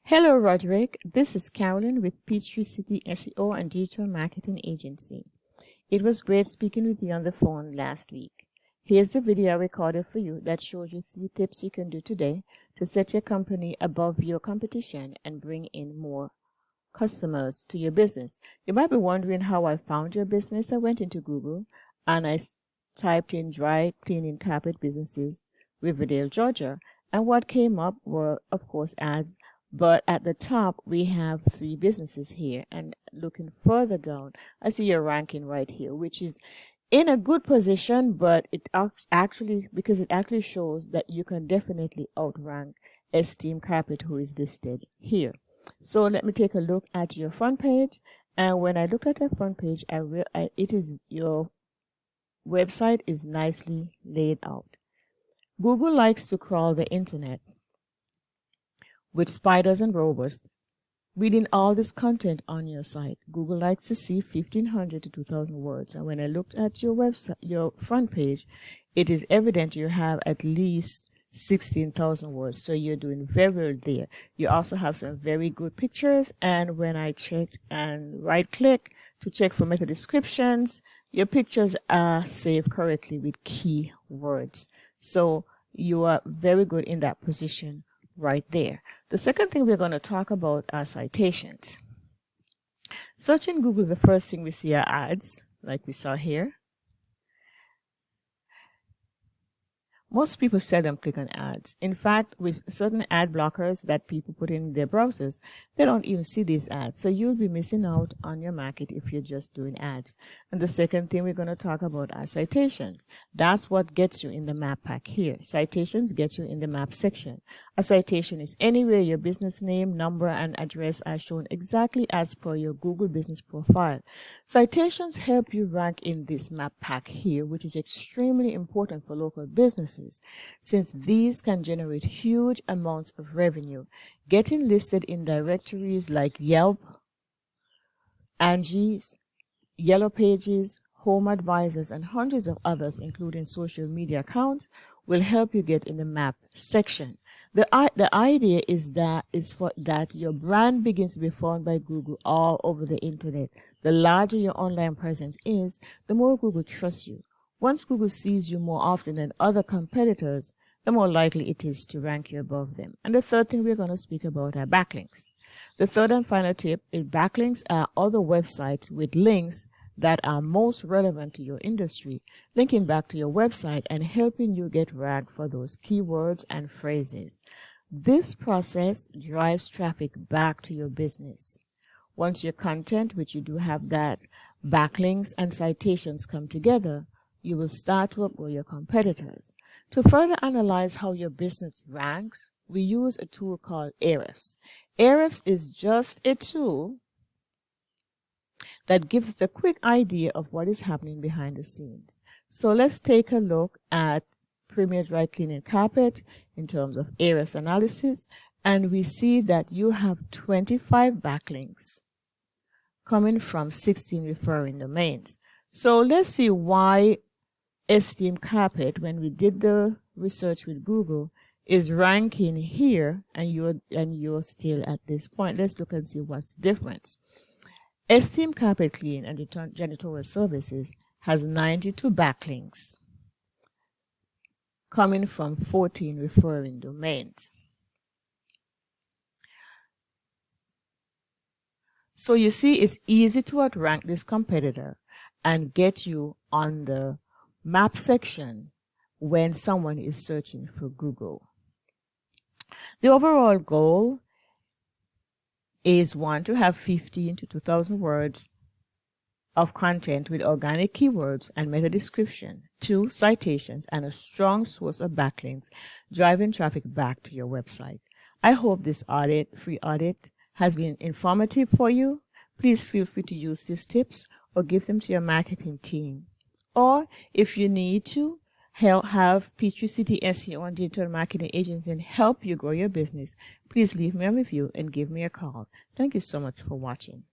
Hello, Roderick. This is Carolyn with Peachtree City SEO and Digital Marketing Agency. It was great speaking with you on the phone last week. Here's the video I recorded for you that shows you 3 tips you can do today to set your company above your competition and bring in more customers to your business. You might be wondering how I found your business. I went into Google and I typed in dry cleaning carpet businesses, Riverdale, Georgia, and what came up were, of course, ads. But at the top, we have 3 businesses here. And looking further down, I see your ranking right here, which is in a good position, but it actually shows that you can definitely outrank Esteem Carpet, who is listed here. So let me take a look at your front page. And when I look at your front page, your website is nicely laid out. Google likes to crawl the internet with spiders and robots, reading all this content on your site. Google likes to see 1,500 to 2,000 words. And when I looked at your website, your front page, it is evident you have at least 16,000 words. So you're doing very well there. You also have some very good pictures. And when I checked and right click to check for meta descriptions, your pictures are saved correctly with keywords. So you are very good in that position right there. The second thing we're going to talk about are citations. Searching Google, the first thing we see are ads, like we saw here. Most people seldom click on ads. In fact, with certain ad blockers that people put in their browsers, they don't even see these ads. So you'll be missing out on your market if you're just doing ads. And the second thing we're going to talk about are citations. That's what gets you in the map pack here. Citations get you in the map section. A citation is anywhere your business name, number, and address are shown exactly as per your Google business profile. Citations help you rank in this map pack here, which is extremely important for local businesses, since these can generate huge amounts of revenue. Getting listed in directories like Yelp, Angie's, Yellow Pages, Home Advisors, and hundreds of others, including social media accounts, will help you get in the map section. The idea is that your brand begins to be found by Google all over the internet. The larger your online presence is, the more Google trusts you. Once Google sees you more often than other competitors, the more likely it is to rank you above them. And the third thing we're going to speak about are backlinks. The third and final tip is backlinks are other websites with links that are most relevant to your industry, linking back to your website and helping you get ranked for those keywords and phrases. This process drives traffic back to your business. Once your content, which you do have that, backlinks and citations come together, you will start to outgrow your competitors. To further analyze how your business ranks, we use a tool called Ahrefs. Ahrefs is just a tool that gives us a quick idea of what is happening behind the scenes. So let's take a look at Premier Dry Cleaning Carpet in terms of Ahrefs analysis, and we see that you have 25 backlinks coming from 16 referring domains. So let's see why Esteem Carpet, when we did the research with Google, is ranking here and you're still at this point. Let's look and see what's the difference. Esteem Carpet Clean and Janitorial Services has 92 backlinks coming from 14 referring domains. So you see, it's easy to outrank this competitor and get you on the map section when someone is searching for Google. The overall goal is 1, to have 15 to 2,000 words of content with organic keywords and meta description, 2, citations, and a strong source of backlinks driving traffic back to your website. I hope this free audit has been informative for you. Please feel free to use these tips or give them to your marketing team. Or if you need to have Peachtree City SEO and Digital Marketing Agency and help you grow your business, please leave me a review and give me a call. Thank you so much for watching.